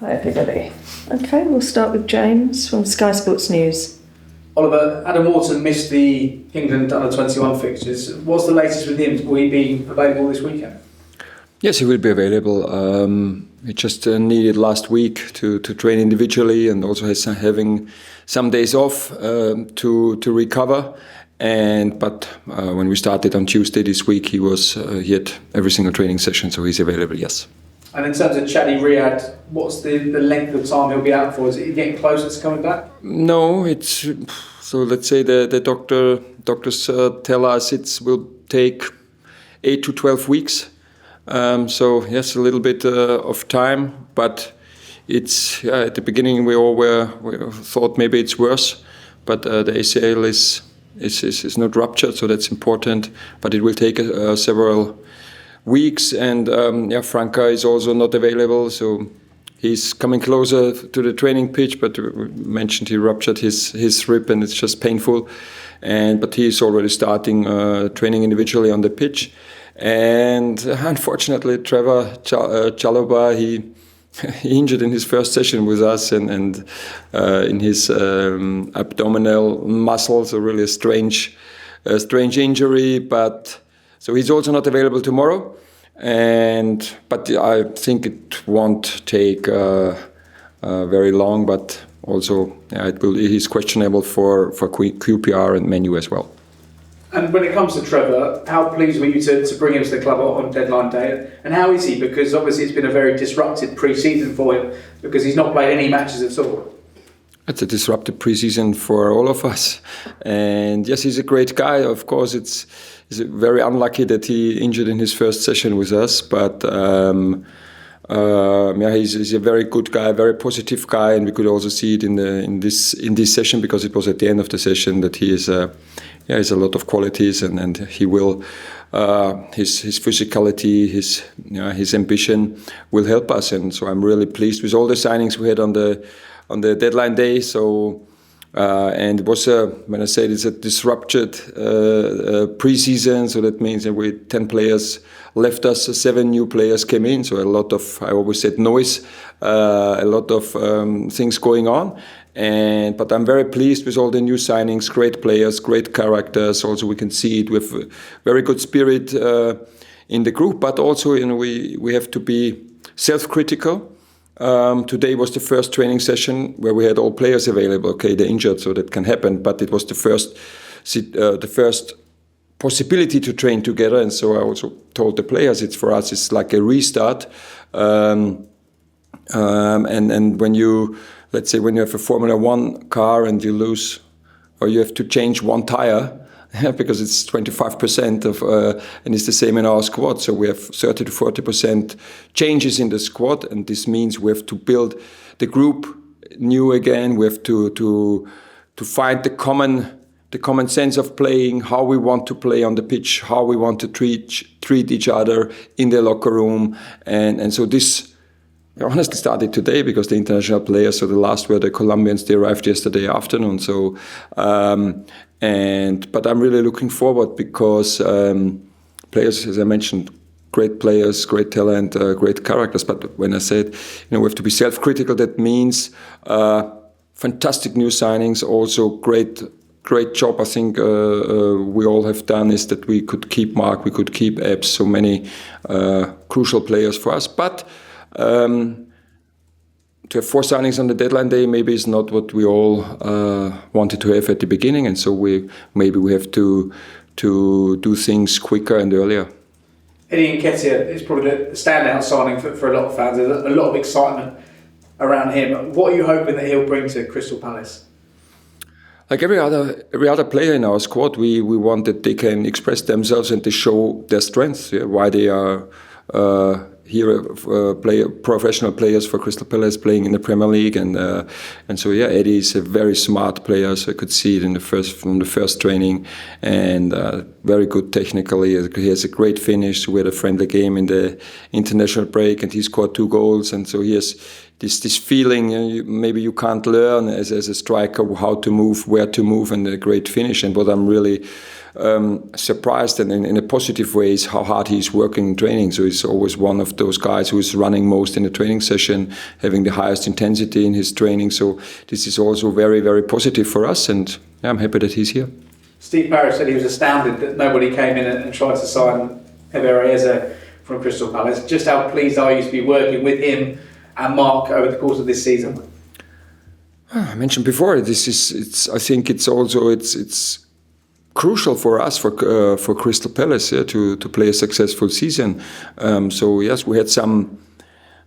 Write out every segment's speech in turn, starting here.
Hi everybody. Okay, we'll start with James from Sky Sports News. Oliver, Adam Wharton missed the England under-21 fixtures. What's the latest with him? Will he be available this weekend? Yes, he will be available. He just needed last week to train individually and also having some days off to recover. But when we started on Tuesday this week, he had every single training session, so he's available, yes. And in terms of Chadi Riyad, what's the length of time he'll be out for? Is it getting closer to coming back? No, so let's say the doctors tell us it will take 8 to 12 weeks. So yes, a little bit of time, but it's at the beginning we thought maybe it's worse, but the ACL is not ruptured, so that's important. But it will take several weeks, and Franca is also not available, so he's coming closer to the training pitch. But we mentioned he ruptured his rib, and it's just painful. But he's already starting training individually on the pitch. And unfortunately, Trevor Chalobah, he injured in his first session with us, and in his abdominal muscles, a really strange injury. But so he's also not available tomorrow. But I think it won't take very long. But also, he's questionable for QPR and Man U as well. And when it comes to Trevor, how pleased were you to bring him to the club on deadline day? And how is he? Because obviously it's been a very disrupted pre-season for him because he's not played any matches at all. It's a disrupted pre-season for all of us. And yes, he's a great guy. Of course, it's very unlucky that he injured in his first session with us. But he's a very good guy, very positive guy, and we could also see it in this session, because it was at the end of the session that he is. He has a lot of qualities, and he will his physicality, his ambition will help us. And so I'm really pleased with all the signings we had on the deadline day. So and it was when I said it's a disrupted pre-season, so that means that 10 players left us, 7 new players came in. So a lot of, I always said, noise, a lot of things going on. But I'm very pleased with all the new signings, great players, great characters. Also, we can see it with very good spirit in the group. But also, we have to be self-critical. Today was the first training session where we had all players available. Okay, they're injured, so that can happen. But it was the first possibility to train together. And so I also told the players, it's like a restart. And when you, let's say, when you have a Formula One car and you lose, or you have to change one tire, because it's 25% of, and it's the same in our squad. So we have 30 to 40% changes in the squad, and this means we have to build the group new again. We have to find the common sense of playing, how we want to play on the pitch, how we want to treat each other in the locker room, and so this. I honestly started today because the international players, so the last were the Colombians, they arrived yesterday afternoon. So, but I'm really looking forward because players, as I mentioned, great players, great talent, great characters. But when I said, we have to be self-critical, that means fantastic new signings, also great job. I think we all have done is that we could keep Mark, we could keep Epps, so many crucial players for us. But to have 4 signings on the deadline day maybe is not what we all wanted to have at the beginning, and so we have to do things quicker and earlier. Eddie Nketiah is probably the standout signing for a lot of fans. There's a lot of excitement around him. What are you hoping that he'll bring to Crystal Palace? Like every other player in our squad, we want that they can express themselves and to show their strengths, why they are professional players for Crystal Palace playing in the Premier League, and so Eddie is a very smart player, so I could see it from the first training, and very good technically. He has a great finish. We had a friendly game in the international break, and he scored 2 goals, and so he has this feeling. Maybe you can't learn as a striker how to move, where to move, and a great finish. And what I'm really surprised and in a positive way is how hard he's working in training. So he's always one of those guys who is running most in a training session, having the highest intensity in his training. So this is also very, very positive for us, and I'm happy that he's here. Steve Parrish said he was astounded that nobody came in and tried to sign Nketiah from Crystal Palace. Just how pleased are you to be working with him and Mark over the course of this season? I mentioned before, I think it's also crucial for us, for Crystal Palace, to play a successful season. So yes, we had some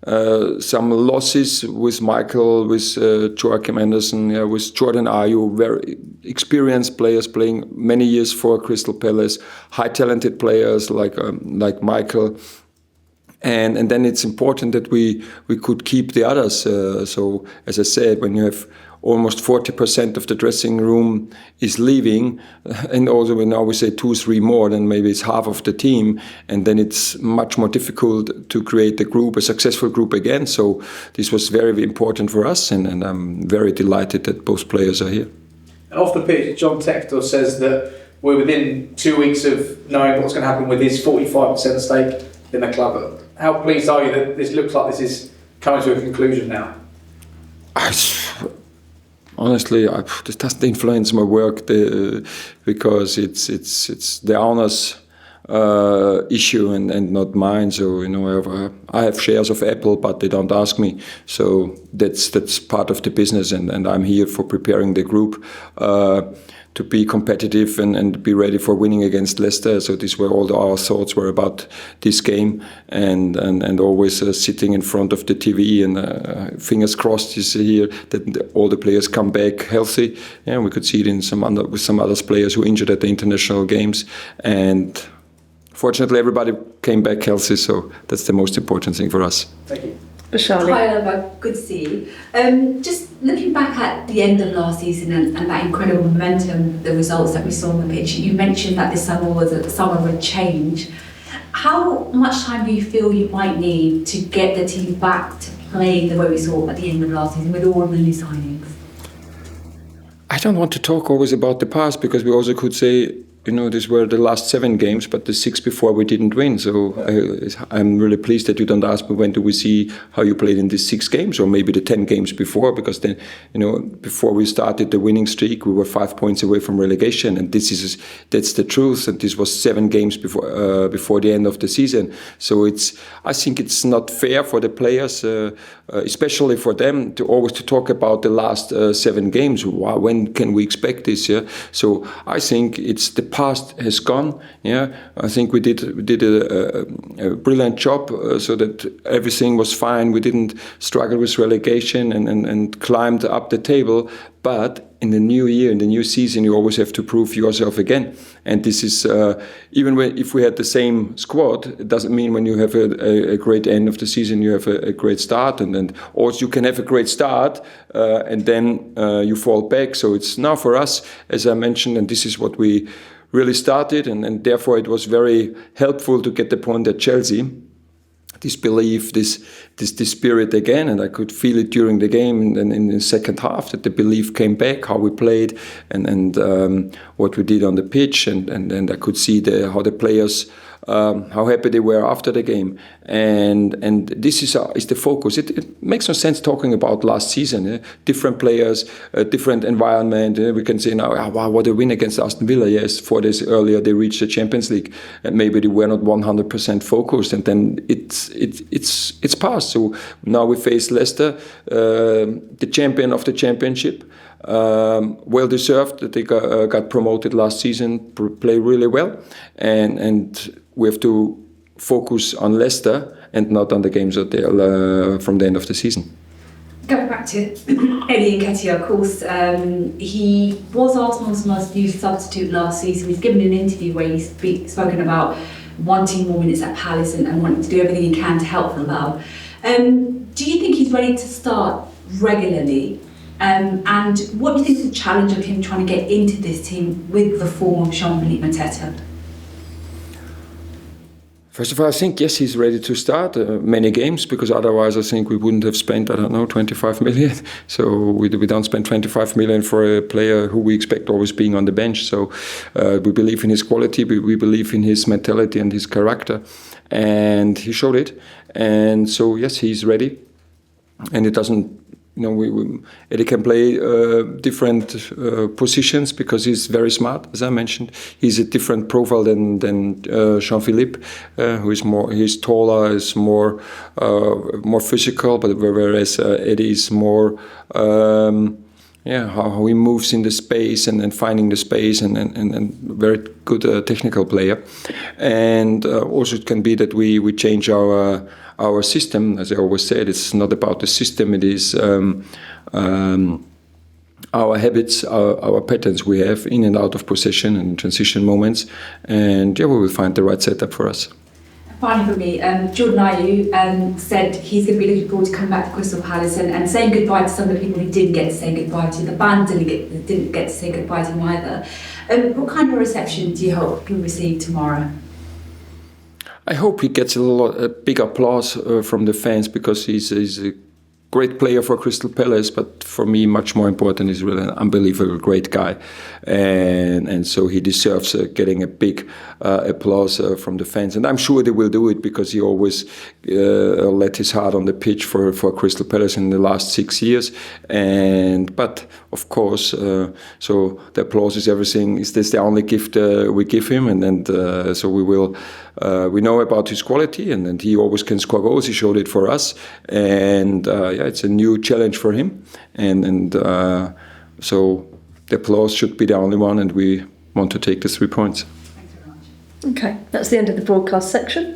losses with Michael, with Joachim Andersen, with Jordan Ayew, very experienced players playing many years for Crystal Palace, high talented players like Michael. And then it's important that we could keep the others. So as I said, when you have almost 40% of the dressing room is leaving, and also now we say 2-3 more, then maybe it's half of the team, and then it's much more difficult to create a successful group again. So this was very, very important for us, and I'm very delighted that both players are here. And off the pitch, John Textor says that we're within 2 weeks of knowing what's going to happen with his 45% stake in the club. How pleased are you that this looks like this is coming to a conclusion now? Honestly, this doesn't influence my work because it's the owner's issue and not mine. So I have shares of Apple, but they don't ask me. So that's part of the business, and I'm here for preparing the group to be competitive and be ready for winning against Leicester. So this were all our thoughts were about this game, and always sitting in front of the TV and fingers crossed this year that all the players come back healthy. Yeah, we could see it with some other players who injured at the international games, and fortunately everybody came back healthy. So that's the most important thing for us. Thank you. Bashali. Hi Oliver, good to see you. Just looking back at the end of last season and that incredible momentum, the results that we saw on the pitch, you mentioned that this summer was a summer of a change. How much time do you feel you might need to get the team back to play the way we saw at the end of last season with all the new signings? I don't want to talk always about the past, because we also could say, these were the last 7 games, but the 6 before we didn't win. So I'm really pleased that you don't ask me when do we see how you played in these 6 games, or maybe the 10 games before, because then, before we started the winning streak, we were 5 points away from relegation, and that's the truth. And this was 7 games before the end of the season. So I think it's not fair for the players, especially for them, to always talk about the last 7 games. When can we expect this? Yeah. So I think it's the past has gone. Yeah, I think we did a brilliant job so that everything was fine. We didn't struggle with relegation and climbed up the table. But in the new year, in the new season, you always have to prove yourself again. And this is even if we had the same squad, it doesn't mean when you have a great end of the season you have a great start. And also you can have a great start and then you fall back. So it's now for us, as I mentioned, and this is what we really started, and therefore it was very helpful to get the point at Chelsea. This belief, this spirit again, and I could feel it during the game and in the second half, that the belief came back, how we played and what we did on the pitch, and I could see how the players, how happy they were after the game, and this is the focus. It makes no sense talking about last season. Different players, different environment. We can say now, wow, what a win against Aston Villa. Yes, 4 days earlier they reached the Champions League, and maybe they were not 100% focused, and then it's passed. So now we face Leicester, the champion of the Championship. Well deserved that they got promoted last season, play really well, and we have to focus on Leicester and not on the games from the end of the season. Going back to Eddie Nketiah, of course, he was Arsenal's most used substitute last season. He's given an interview where he's spoken about wanting more minutes at Palace and wanting to do everything he can to help them out. Do you think he's ready to start regularly? And what do you think is the challenge of him trying to get into this team with the form of Jean-Philippe Mateta? First of all, I think, yes, he's ready to start many games, because otherwise I think we wouldn't have spent, 25 million. So we don't spend 25 million for a player who we expect always being on the bench. So we believe in his quality, we believe in his mentality and his character. And he showed it. And so, yes, he's ready. And it doesn't... Eddie can play different positions because he's very smart, as I mentioned. He's a different profile than Jean-Philippe, who is more. He's taller, is more physical, but whereas Eddie is more. How he moves in the space and finding the space and very good technical player. And also it can be that we change our system. As I always said, it's not about the system, it is our habits, our patterns we have in and out of possession and transition moments. And we will find the right setup for us. Finally for me, Jordan Ayew said he's going to be looking forward to coming back to Crystal Palace and saying goodbye to some of the people he didn't get to say goodbye to. The band didn't get to say goodbye to him either. What kind of reception do you hope he'll receive tomorrow? I hope he gets a big applause from the fans, because he's a great player for Crystal Palace, but for me much more important, he's really an unbelievable great guy, and so he deserves getting a big applause from the fans, and I'm sure they will do it, because he always let his heart on the pitch for Crystal Palace in the last 6 years, but of course, so the applause is everything. Is this the only gift we give him? And so we will. We know about his quality, and he always can score goals. He showed it for us, and it's a new challenge for him. And so the applause should be the only one, and we want to take the 3 points. Thanks very much. Okay, that's the end of the broadcast section.